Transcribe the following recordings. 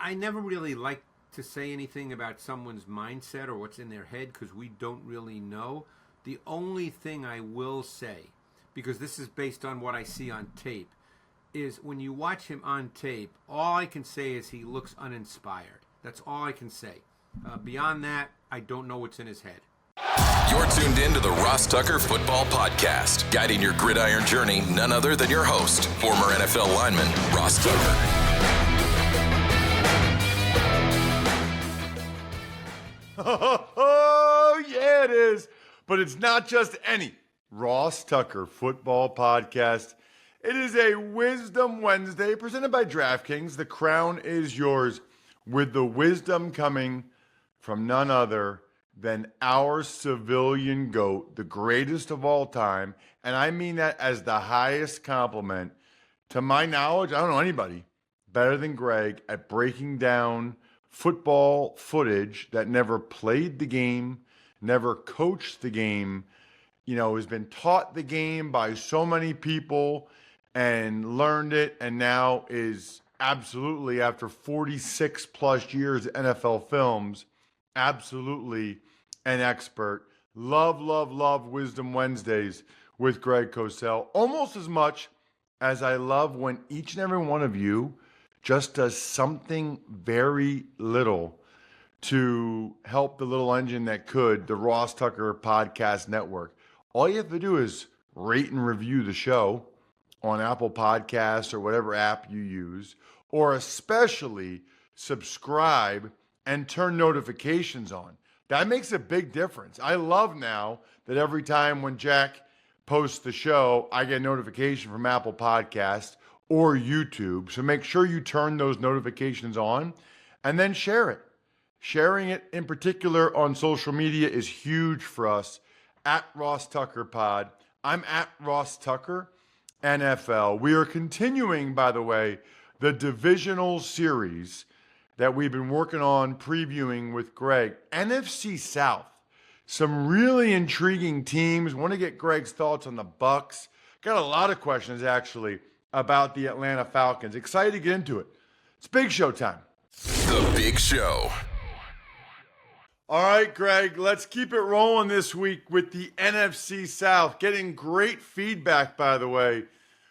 I never really like to say anything about someone's mindset or what's in their head because we don't really know. The only thing I will say, because this is based on what I see on tape, is when you watch him on tape, all I can say is he looks uninspired. That's all I can say. Beyond that, I don't know what's in his head. You're tuned in to the Ross Tucker Football Podcast, guiding your gridiron journey, none other than your host, former NFL lineman, Ross Tucker. Oh, yeah, it is. But it's not just any Ross Tucker Football Podcast. It is a Wisdom Wednesday presented by DraftKings. The crown is yours, with the wisdom coming from none other than our civilian GOAT, the greatest of all time. And I mean that as the highest compliment. To my knowledge, I don't know anybody better than Greg at breaking down football footage that never played the game, never coached the game, has been taught the game by so many people and learned it, and now is absolutely, after 46 plus years of NFL films, absolutely an expert. Love, love, love Wisdom Wednesdays with Greg Cosell, almost as much as I love when each and every one of you just does something very little to help the little engine that could, the Ross Tucker Podcast Network. All you have to do is rate and review the show on Apple Podcasts or whatever app you use, or especially subscribe and turn notifications on. That makes a big difference. I love now that every time when Jack posts the show, I get a notification from Apple Podcasts or YouTube. So make sure you turn those notifications on and then share it. Sharing it in particular on social media is huge for us. At Ross Tucker Pod. I'm at Ross Tucker NFL. We are continuing, by the way, the divisional series that we've been working on previewing with Greg. NFC South. Some really intriguing teams. Want to get Greg's thoughts on the Bucs. Got a lot of questions, actually, about the Atlanta Falcons. Excited to get into it. It's Big Show time. The Big Show. All right, Greg, let's keep it rolling this week with the NFC South. Getting great feedback, by the way,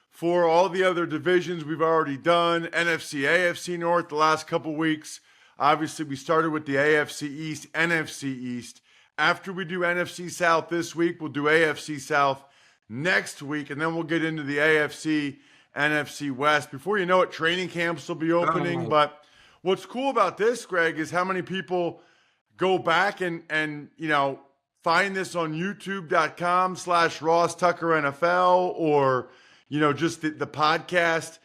for all the other divisions we've already done. NFC, AFC North the last couple weeks. Obviously, we started with the AFC East, NFC East. After we do NFC South this week, we'll do AFC South next week, and then we'll get into the AFC, NFC West. Before you know it, training camps will be opening. But what's cool about this, Greg, is how many people go back and find this on youtube.com/Ross Tucker NFL, or, just the podcast.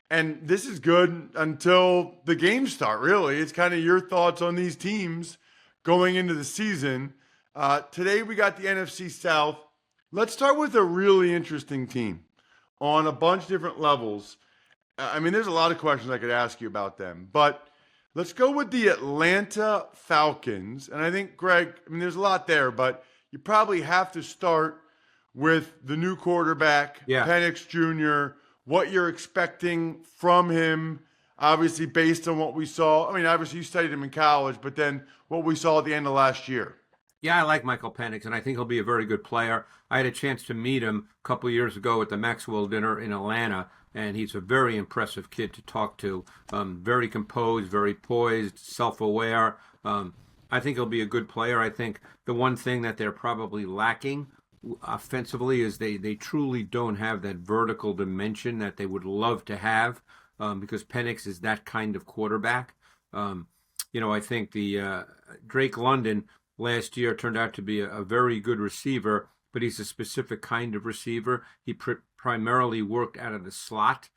And this is good until the games start, really. It's kind of your thoughts on these teams going into the season. Today we got the NFC South. Let's start with a really interesting team on a bunch of different levels. There's a lot of questions I could ask you about them, but let's go with the Atlanta Falcons. And I think, Greg, there's a lot there, but you probably have to start with the new quarterback, Penix Jr., what you're expecting from him, obviously based on what we saw. Obviously you studied him in college, but then what we saw at the end of last year. Yeah, I like Michael Penix, and I think he'll be a very good player. I had a chance to meet him a couple of years ago at the Maxwell dinner in Atlanta, and he's a very impressive kid to talk to. Very composed, very poised, self-aware. I think he'll be a good player. I think the one thing that they're probably lacking offensively is they truly don't have that vertical dimension that they would love to have, because Penix is that kind of quarterback. I think the Drake London last year turned out to be a very good receiver, but he's a specific kind of receiver. He primarily worked out of the slot.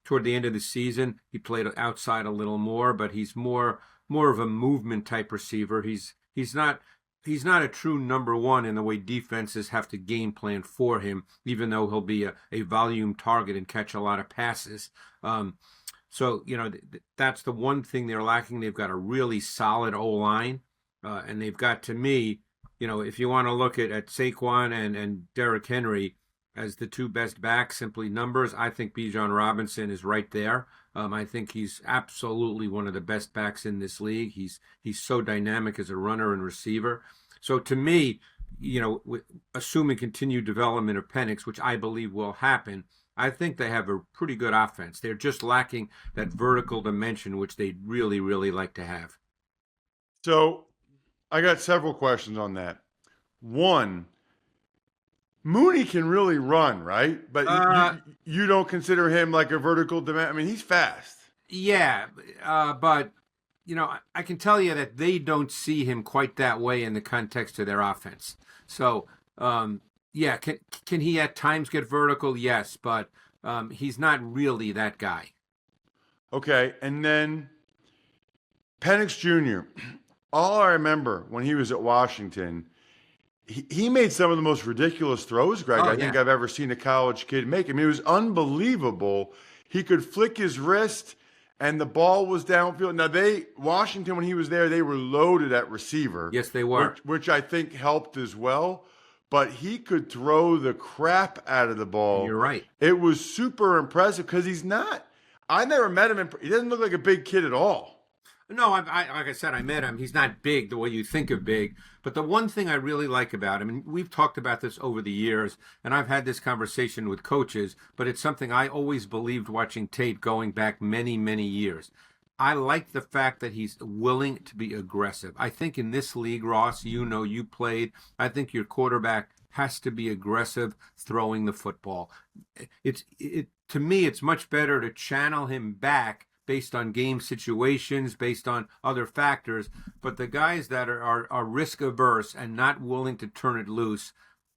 Toward the end of the season, he played outside a little more, but he's more of a movement type receiver. He's not a true number one in the way defenses have to game plan for him, even though he'll be a volume target and catch a lot of passes. So that's the one thing they're lacking. They've got a really solid O-line. And they've got, to me, if you want to look at Saquon and Derrick Henry, as the two best backs, simply numbers, I think Bijan Robinson is right there. I think he's absolutely one of the best backs in this league. He's so dynamic as a runner and receiver. So to me, assuming continued development of Penix, which I believe will happen, I think they have a pretty good offense. They're just lacking that vertical dimension, which they really, really like to have. So I got several questions on that. One, Mooney can really run, right? But you don't consider him like a vertical dimension. I mean, he's fast. Yeah, but I can tell you that they don't see him quite that way in the context of their offense. So, yeah, can he at times get vertical? Yes, but he's not really that guy. Okay, and then Penix Jr. All I remember when he was at Washington, he made some of the most ridiculous throws, Greg, I think I've ever seen a college kid make. I mean, it was unbelievable. He could flick his wrist, and the ball was downfield. Now, Washington, when he was there, they were loaded at receiver. Yes, they were. Which I think helped as well. But he could throw the crap out of the ball. You're right. It was super impressive because he's not – I never met him. He doesn't look like a big kid at all. No, like I said, I met him. He's not big the way you think of big. But the one thing I really like about him, and we've talked about this over the years, and I've had this conversation with coaches, but it's something I always believed watching tape going back many, many years. I like the fact that he's willing to be aggressive. I think in this league, Ross, you played, I think your quarterback has to be aggressive throwing the football. To me, it's much better to channel him back based on game situations, based on other factors. But the guys that are risk averse and not willing to turn it loose,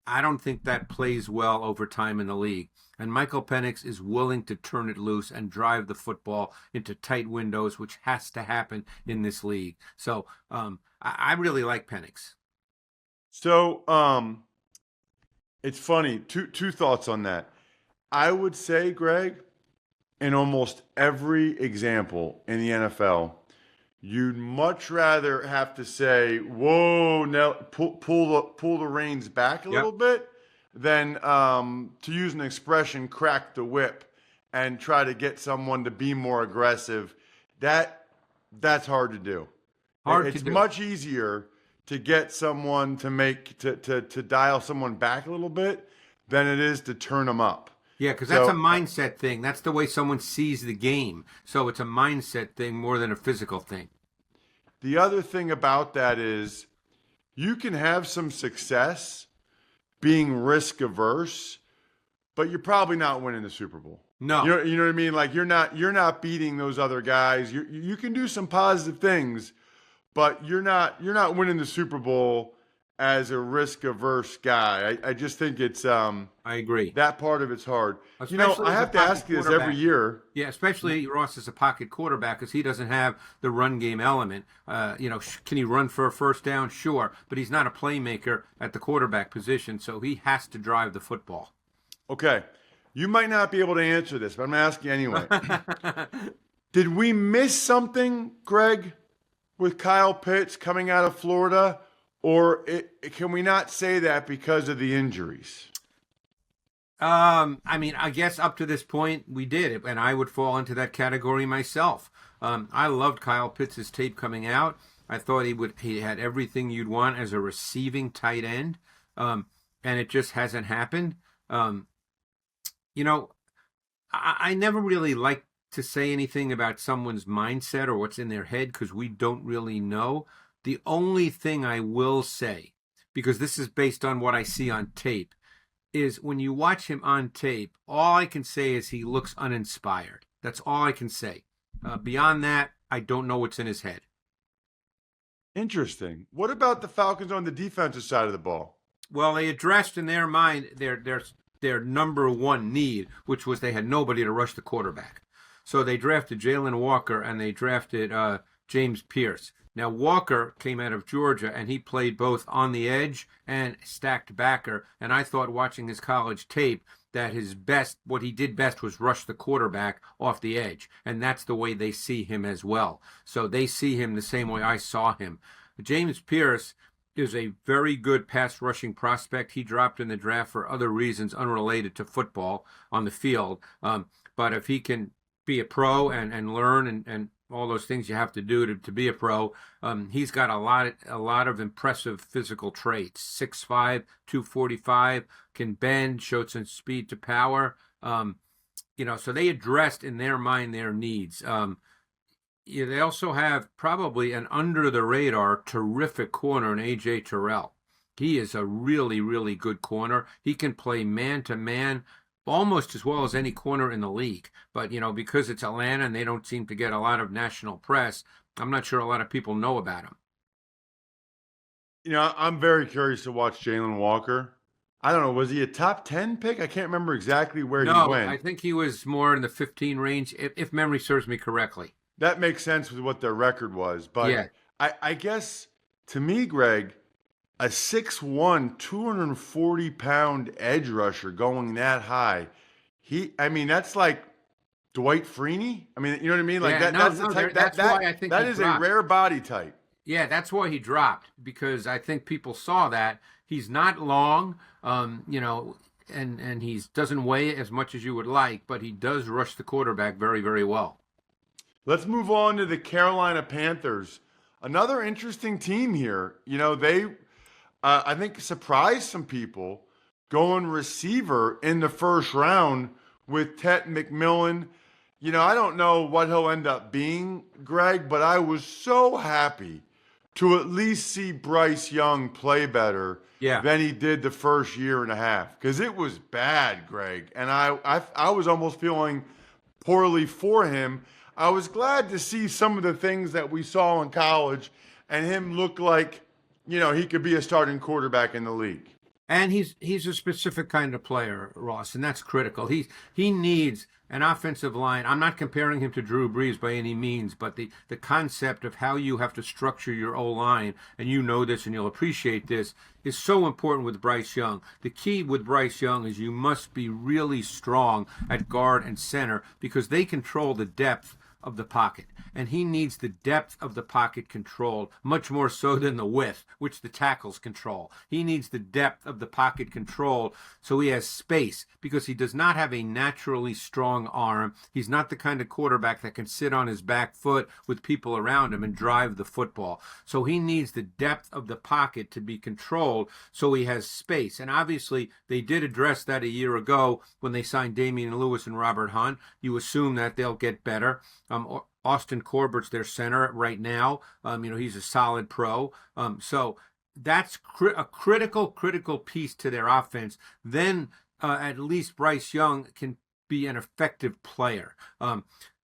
I don't think that plays well over time in the league. And Michael Penix is willing to turn it loose and drive the football into tight windows, which has to happen in this league. So I really like Penix. So it's funny. Two thoughts on that. I would say, Greg, in almost every example in the NFL, you'd much rather have to say, whoa, now pull the reins back a little bit than, to use an expression, crack the whip and try to get someone to be more aggressive. That's hard to do. It's much easier to get someone to dial someone back a little bit than it is to turn them up. Yeah, because that's a mindset thing. That's the way someone sees the game. So it's a mindset thing more than a physical thing. The other thing about that is you can have some success being risk averse, but you're probably not winning the Super Bowl. No. You know what I mean? Like you're not beating those other guys. You can do some positive things, but you're not winning the Super Bowl as a risk-averse guy. I just think it's I agree. That part of it's hard. Especially I have to ask you this every year. Yeah, especially Ross is a pocket quarterback because he doesn't have the run game element. Can he run for a first down? Sure, but he's not a playmaker at the quarterback position, so he has to drive the football. Okay. You might not be able to answer this, but I'm going to ask you anyway. Did we miss something, Greg, with Kyle Pitts coming out of Florida? Or can we not say that because of the injuries? I guess up to this point we did, and I would fall into that category myself. I loved Kyle Pitts' tape coming out. I thought he had everything you'd want as a receiving tight end, and it just hasn't happened. I never really like to say anything about someone's mindset or what's in their head because we don't really know. The only thing I will say, because this is based on what I see on tape, is when you watch him on tape, all I can say is he looks uninspired. That's all I can say. Beyond that, I don't know what's in his head. Interesting. What about the Falcons on the defensive side of the ball? Well, they addressed in their mind their number one need, which was they had nobody to rush the quarterback. So they drafted Jalen Walker and they drafted James Pierce. Now, Walker came out of Georgia, and he played both on the edge and stacked backer. And I thought watching his college tape that what he did best was rush the quarterback off the edge. And that's the way they see him as well. So they see him the same way I saw him. James Pierce, is a very good pass rushing prospect. He dropped in the draft for other reasons unrelated to football on the field. But if he can be a pro and learn and all those things you have to do to be a pro, he's got a lot of impressive physical traits. 6'5", 245, can bend, showed some speed to power. So they addressed in their mind their needs. They also have probably an under-the-radar terrific corner in A.J. Terrell. He is a really, really good corner. He can play man-to-man almost as well as any corner in the league. But, because it's Atlanta and they don't seem to get a lot of national press, I'm not sure a lot of people know about him. I'm very curious to watch Jalen Walker. I don't know, was he a top 10 pick? I can't remember exactly where he went. No, I think he was more in the 15 range, if memory serves me correctly. That makes sense with what their record was. But yeah. I guess, to me, Greg, a 6'1", 240-pound edge rusher going that high, that's like Dwight Freeney. You know what I mean? Like that's the type. That's why I think that is a rare body type. Yeah, that's why he dropped, because I think people saw that he's not long, and he doesn't weigh as much as you would like, but he does rush the quarterback very, very well. Let's move on to the Carolina Panthers. Another interesting team here. They, I think, surprised some people going receiver in the first round with Tet McMillan. I don't know what he'll end up being, Greg, but I was so happy to at least see Bryce Young play better than he did the first year and a half. Because it was bad, Greg. And I was almost feeling poorly for him. I was glad to see some of the things that we saw in college and him look like, he could be a starting quarterback in the league. And he's a specific kind of player, Ross, and that's critical. He needs an offensive line. I'm not comparing him to Drew Brees by any means, but the concept of how you have to structure your O-line, and you know this and you'll appreciate this, is so important with Bryce Young. The key with Bryce Young is you must be really strong at guard and center because they control the depth of the pocket, and he needs the depth of the pocket controlled much more so than the width, which the tackles control. He needs the depth of the pocket controlled so he has space, because he does not have a naturally strong arm. He's not the kind of quarterback that can sit on his back foot with people around him and drive the football. So he needs the depth of the pocket to be controlled so he has space. And obviously they did address that a year ago when they signed Damian Lewis and Robert Hunt. You assume that they'll get better. Austin Corbett's their center right now. He's a solid pro. So that's a critical piece to their offense. Then at least Bryce Young can be an effective player.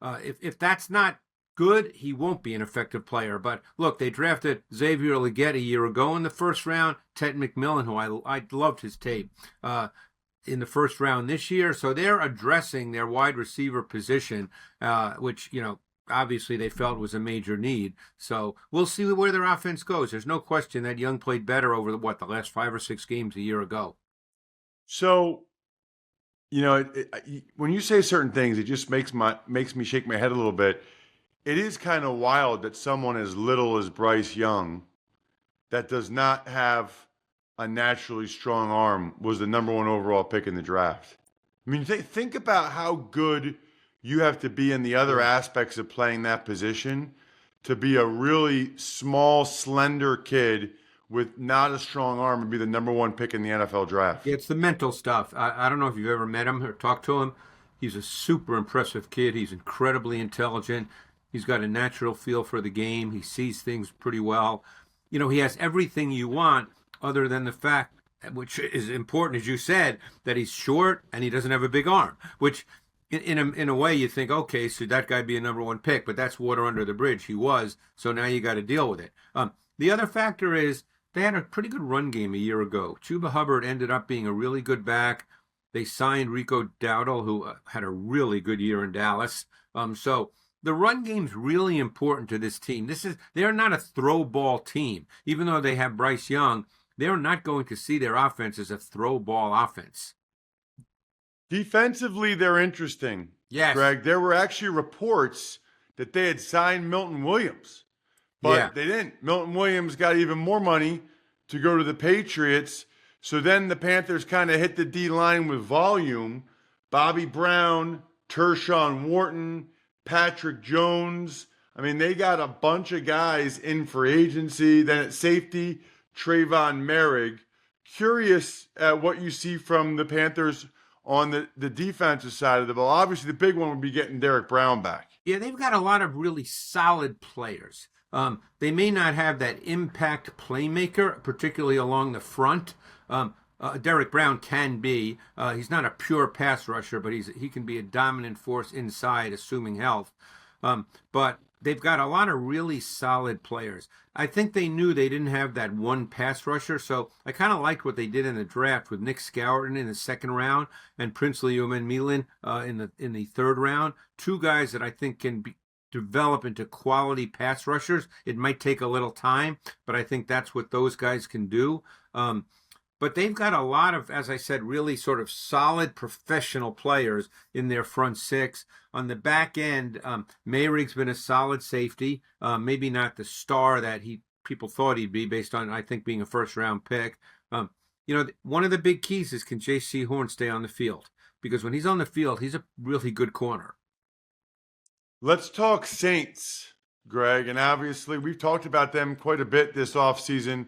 If that's not good, he won't be an effective player. But look, they drafted Xavier Legette a year ago in the first round. Ted McMillan, who I loved his tape, in the first round this year. So they're addressing their wide receiver position, which, obviously they felt was a major need. So we'll see where their offense goes. There's no question that Young played better over the last 5 or 6 games a year ago. So, when you say certain things, it just makes me shake my head a little bit. It is kind of wild that someone as little as Bryce Young, that does not have a naturally strong arm, was the number 1 overall pick in the draft. Think about how good you have to be in the other aspects of playing that position to be a really small, slender kid with not a strong arm and be the number 1 pick in the NFL draft. It's the mental stuff. I don't know if you've ever met him or talked to him. He's a super impressive kid. He's incredibly intelligent. He's got a natural feel for the game. He sees things pretty well. He has everything you want, other than the fact, which is important, as you said, that he's short and he doesn't have a big arm, which in a way you think, okay, so that guy be a number 1 pick, but that's water under the bridge. He was, so now you got to deal with it. The other factor is they had a pretty good run game a year ago. Chuba Hubbard ended up being a really good back. They signed Rico Dowdle, who had a really good year in Dallas. So the run game's really important to this team. They're not a throw ball team. Even though they have Bryce Young, they're not going to see their offense as a throw ball offense. Defensively, they're interesting. Yes. Greg, there were actually reports that they had signed Milton Williams, but they didn't. Milton Williams got even more money to go to the Patriots. So then the Panthers kind of hit the D-line with volume. Bobby Brown, Tershawn Wharton, Patrick Jones. I mean, they got a bunch of guys in for agency. Then at safety, Trayvon Merrick. Curious at what you see from the Panthers on the defensive side of the ball. Obviously, the big one would be getting Derek Brown back. Yeah, they've got a lot of really solid players. They may not have that impact playmaker, particularly along the front. Derek Brown can be. He's not a pure pass rusher, but he can be a dominant force inside, assuming health. But they've got a lot of really solid players. I think they knew they didn't have that one pass rusher, so I kind of liked what they did in the draft with Nick Skouerton in the second round and Princely Uman-Milan in the third round. Two guys that I think can develop into quality pass rushers. It might take a little time, but I think that's what those guys can do. But they've got a lot of, as I said, really sort of solid professional players in their front six. On the back end, Mayrig's been a solid safety, maybe not the star that people thought he'd be based on, I think, being a first-round pick. One of the big keys is can J.C. Horn stay on the field? Because when he's on the field, he's a really good corner. Let's talk Saints, Greg. And obviously, we've talked about them quite a bit this offseason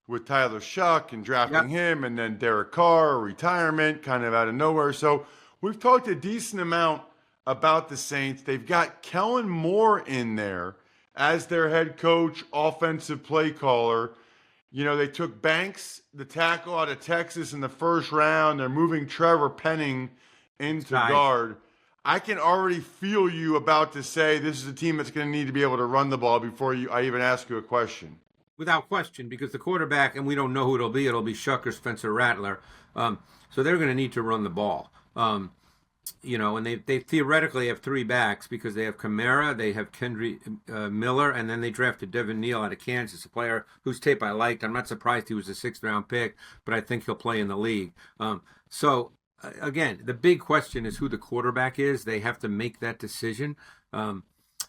with Tyler Shuck and drafting him, and then Derek Carr, retirement, kind of out of nowhere. So we've talked a decent amount about the Saints. They've got Kellen Moore in there as their head coach, offensive play caller. You know, they took Banks, the tackle out of Texas, in the first round. They're moving Trevor Penning into guard. I can already feel you about to say this is a team that's going to need to be able to run the ball before I even ask you a question. Without question, because the quarterback, and we don't know who it'll be Shuck or Spencer Rattler. So they're going to need to run the ball. And they theoretically have three backs because they have Kamara, they have Kendry Miller, and then they drafted Devin Neal out of Kansas, a player whose tape I liked. I'm not surprised he was a sixth-round pick, but I think he'll play in the league. Again, the big question is who the quarterback is. They have to make that decision. A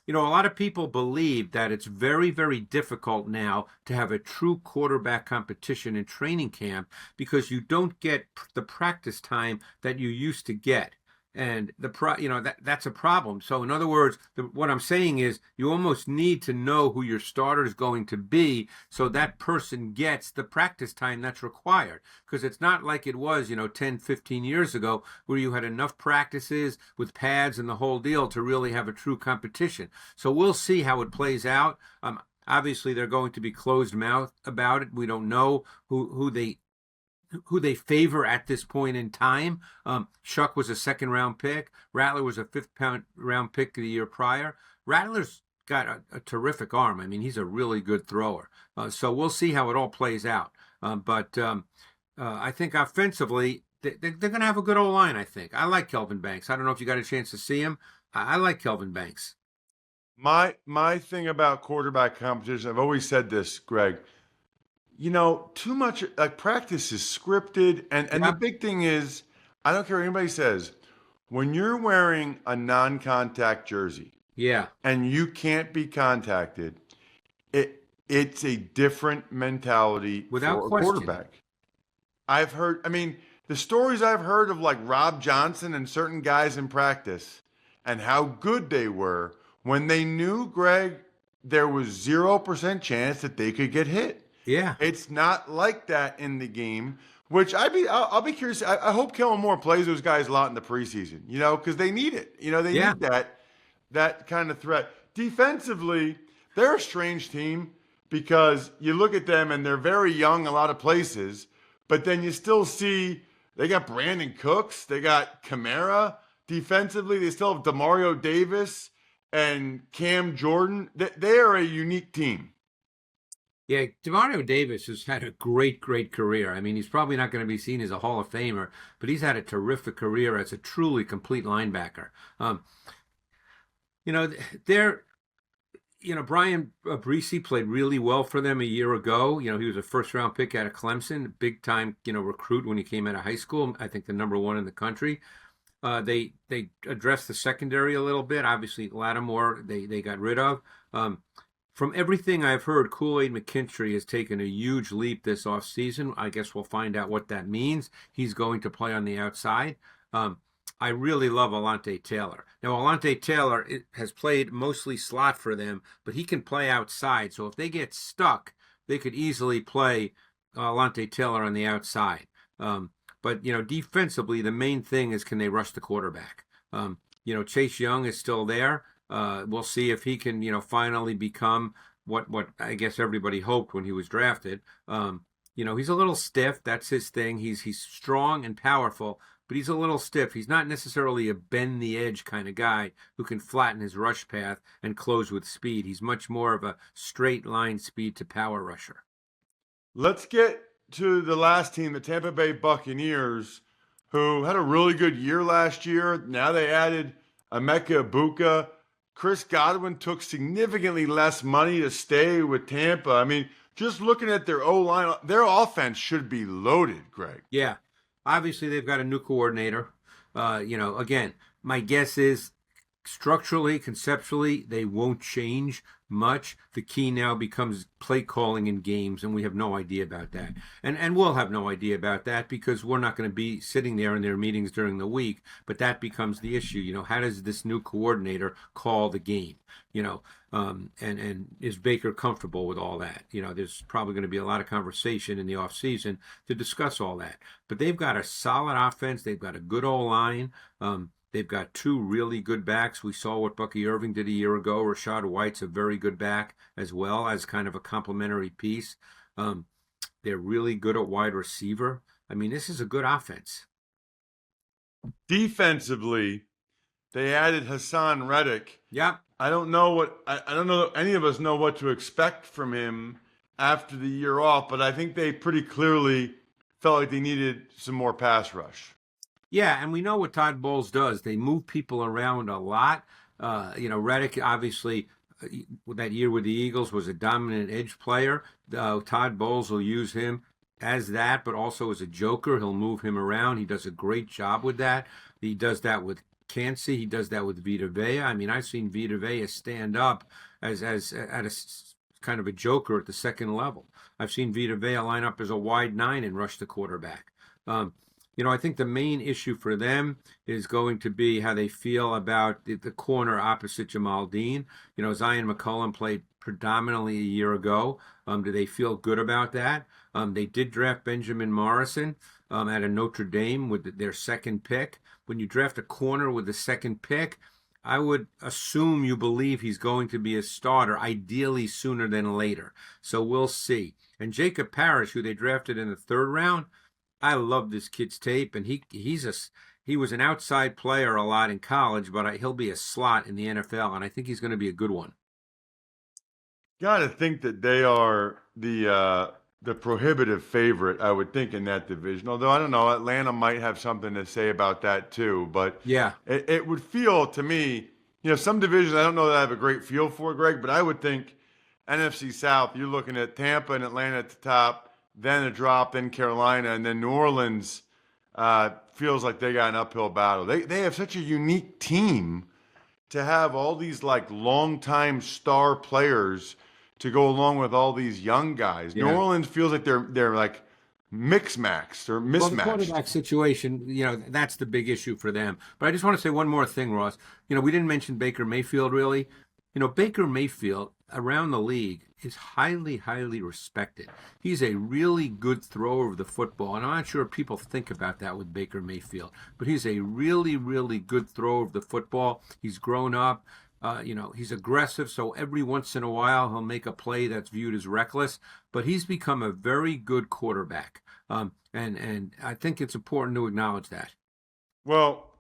lot of people believe that it's very, very difficult now to have a true quarterback competition in training camp because you don't get the practice time that you used to get. And that's a problem. So in other words, what I'm saying is you almost need to know who your starter is going to be so that person gets the practice time that's required. Because it's not like it was, 10, 15 years ago where you had enough practices with pads and the whole deal to really have a true competition. So we'll see how it plays out. Obviously, they're going to be closed mouth about it. We don't know who they favor at this point in time. Shuck was a second-round pick. Rattler was a fifth-round pick the year prior. Rattler's got a terrific arm. I mean, he's a really good thrower. So we'll see how it all plays out. But I think offensively, they're going to have a good O-line, I think. I like Kelvin Banks. I don't know if you got a chance to see him. I like Kelvin Banks. My thing about quarterback competition, I've always said this, Greg, too much practice is scripted. And the big thing is, I don't care what anybody says, when you're wearing a non-contact jersey and you can't be contacted, it's a different mentality without for a question. Quarterback. The stories I've heard of like Rob Johnson and certain guys in practice and how good they were when they knew, Greg, there was 0% chance that they could get hit. Yeah, it's not like that in the game. Which I'll be curious. I hope Kellen Moore plays those guys a lot in the preseason. Because they need it. They need that kind of threat. Defensively, they're a strange team because you look at them and they're very young a lot of places, but then you still see they got Brandon Cooks, they got Kamara. Defensively, they still have Demario Davis and Cam Jordan. They are a unique team. Yeah, Demario Davis has had a great, great career. I mean, he's probably not going to be seen as a Hall of Famer, but he's had a terrific career as a truly complete linebacker. Brian Breesy played really well for them a year ago. He was a first-round pick out of Clemson, big-time, recruit when he came out of high school. I think the number one in the country. They addressed the secondary a little bit. Obviously, Lattimore they got rid of. From everything I've heard, Kool-Aid McKinstry has taken a huge leap this offseason. I guess we'll find out what that means. He's going to play on the outside. I really love Alontae Taylor. Now, Alontae Taylor has played mostly slot for them, but he can play outside. So if they get stuck, they could easily play Alontae Taylor on the outside. But, defensively, the main thing is, can they rush the quarterback? Chase Young is still there. We'll see if he can, finally become what I guess everybody hoped when he was drafted. He's a little stiff. That's his thing. He's strong and powerful, but he's a little stiff. He's not necessarily a bend the edge kind of guy who can flatten his rush path and close with speed. He's much more of a straight line speed to power rusher. Let's get to the last team, the Tampa Bay Buccaneers, who had a really good year last year. Now they added Emeka Egbuka. Chris Godwin took significantly less money to stay with Tampa. I mean, just looking at their O-line, their offense should be loaded, Greg. Yeah. Obviously, they've got a new coordinator. Again, my guess is structurally, conceptually, they won't change much. The key now becomes play calling in games, and we have no idea about that. And we'll have no idea about that because we're not going to be sitting there in their meetings during the week. But that becomes the issue. How does this new coordinator call the game? And is Baker comfortable with all that? There's probably going to be a lot of conversation in the offseason to discuss all that. But they've got a solid offense. They've got a good O-line. They've got two really good backs. We saw what Bucky Irving did a year ago. Rachaad White's a very good back as well as kind of a complementary piece. They're really good at wide receiver. I mean, this is a good offense. Defensively, they added Hassan Reddick. Yeah. I don't know any of us know what to expect from him after the year off, but I think they pretty clearly felt like they needed some more pass rush. Yeah, and we know what Todd Bowles does. They move people around a lot. Reddick, obviously, that year with the Eagles was a dominant edge player. Todd Bowles will use him as that, but also as a joker. He'll move him around. He does a great job with that. He does that with Kancey. He does that with Vita Vea. I mean, I've seen Vita Vea stand up as at a kind of a joker at the second level. I've seen Vita Vea line up as a wide nine and rush the quarterback. I think the main issue for them is going to be how they feel about the corner opposite Jamal Dean. Zion McCullum played predominantly a year ago. Do they feel good about that? They did draft Benjamin Morrison out of Notre Dame with their second pick. When you draft a corner with the second pick, I would assume you believe he's going to be a starter, ideally sooner than later. So we'll see. And Jacob Parrish, who they drafted in the third round, I love this kid's tape, and he was an outside player a lot in college, but he'll be a slot in the NFL, and I think he's going to be a good one. Got to think that they are the prohibitive favorite, I would think, in that division. Although I don't know, Atlanta might have something to say about that too. But yeah, it would feel to me, some divisions I don't know that I have a great feel for, Greg, but I would think NFC South. You're looking at Tampa and Atlanta at the top. Then a drop, then Carolina, and then New Orleans feels like they got an uphill battle. They have such a unique team to have all these longtime star players to go along with all these young guys. Yeah. New Orleans feels like they're like mix-maxed or mismatched. Well, the quarterback situation, that's the big issue for them. But I just want to say one more thing, Ross. We didn't mention Baker Mayfield really. Baker Mayfield around the league is highly, highly respected. He's a really good thrower of the football, and I'm not sure if people think about that with Baker Mayfield, but he's a really, really good thrower of the football. He's grown up. He's aggressive, so every once in a while he'll make a play that's viewed as reckless, but he's become a very good quarterback, and I think it's important to acknowledge that. Well,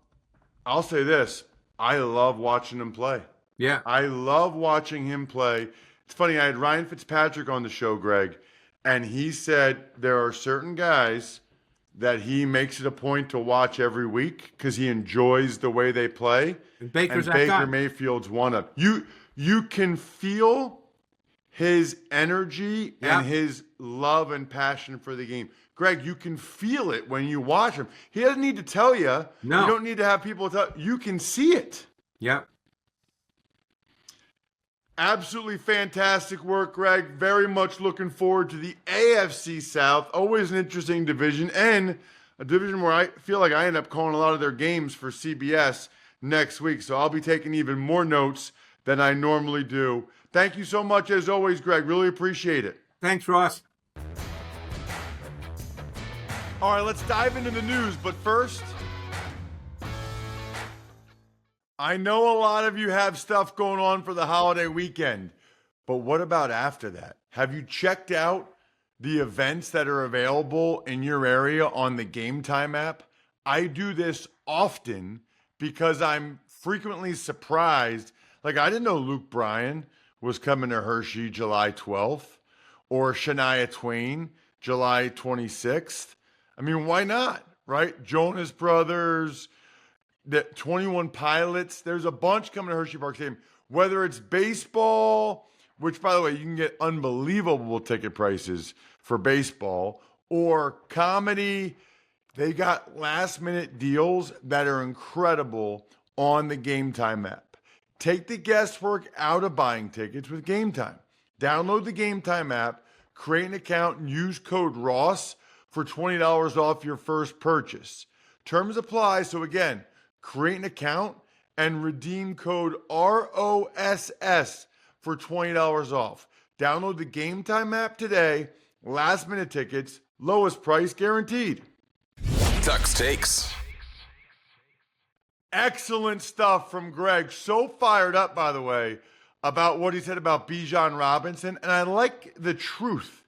I'll say this. I love watching him play. Yeah. I love watching him play. It's funny, I had Ryan Fitzpatrick on the show, Greg, and he said there are certain guys that he makes it a point to watch every week because he enjoys the way they play. And Baker Mayfield's one of you can feel his energy and his love and passion for the game. Greg, you can feel it when you watch him. He doesn't need to tell you. No. You don't need to have people tell you. You can see it. Yeah. Absolutely fantastic work, Greg. Very much looking forward to the AFC South. Always an interesting division, and a division where I feel like I end up calling a lot of their games for CBS next week. So I'll be taking even more notes than I normally do. Thank you so much, as always, Greg. Really appreciate it. Thanks, Ross. All right, let's dive into the news. But first, I know a lot of you have stuff going on for the holiday weekend, but what about after that? Have you checked out the events that are available in your area on the Game Time app? I do this often because I'm frequently surprised. Like, I didn't know Luke Bryan was coming to Hershey July 12th or Shania Twain July 26th. I mean, why not, right? Jonas Brothers, the 21 Pilots. There's a bunch coming to Hershey Park Stadium. Whether it's baseball, which, by the way, you can get unbelievable ticket prices for baseball, or comedy, they got last-minute deals that are incredible on the Game Time app. Take the guesswork out of buying tickets with Game Time. Download the Game Time app, create an account, and use code ROSS for $20 off your first purchase. Terms apply. So again, create an account and redeem code ROSS for $20 off. Download the Game Time app today. Last minute tickets, lowest price guaranteed. Tuck's Takes. Excellent stuff from Greg. So fired up, by the way, about what he said about Bijan Robinson. And I like the truth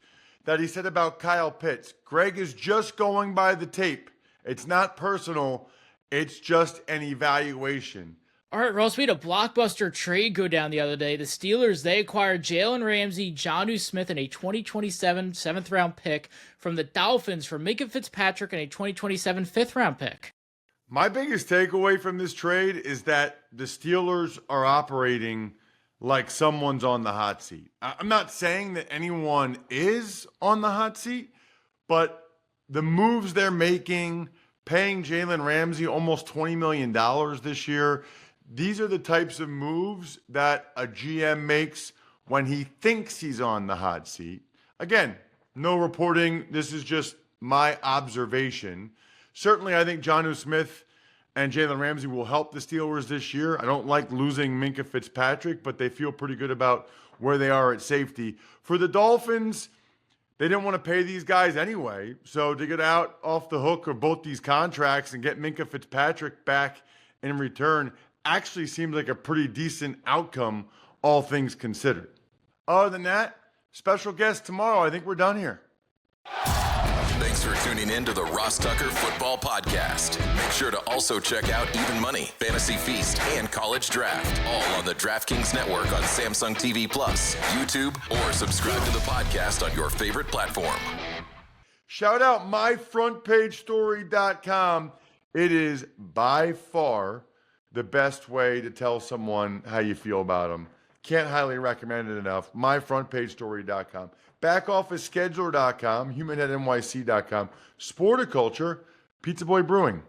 that he said about Kyle Pitts. Greg is just going by the tape. It's not personal. It's just an evaluation. All right, Ross, we had a blockbuster trade go down the other day. The Steelers, they acquired Jalen Ramsey, Jonnu Smith, and a 2027 7th-round pick from the Dolphins for Minka Fitzpatrick and a 2027 5th-round pick. My biggest takeaway from this trade is that the Steelers are operating like someone's on the hot seat. I'm not saying that anyone is on the hot seat, but the moves they're making, paying Jalen Ramsey almost $20 million this year, these are the types of moves that a GM makes when he thinks he's on the hot seat. Again, no reporting. This is just my observation. Certainly, I think Jonnu Smith and Jalen Ramsey will help the Steelers this year. I don't like losing Minka Fitzpatrick, but they feel pretty good about where they are at safety. For the Dolphins, they didn't want to pay these guys anyway. So to get out off the hook of both these contracts and get Minka Fitzpatrick back in return actually seems like a pretty decent outcome, all things considered. Other than that, special guest tomorrow. I think we're done here. Thanks for tuning in to the Ross Tucker Football Podcast. Make sure to also check out Even Money, Fantasy Feast, and College Draft, all on the DraftKings Network on Samsung TV Plus, YouTube, or subscribe to the podcast on your favorite platform. Shout out myfrontpagestory.com. It is by far the best way to tell someone how you feel about them. Can't highly recommend it enough. myfrontpagestory.com. BackOfficeScheduler.com, HumanHeadNYC.com, Sporticulture, Pizza Boy Brewing.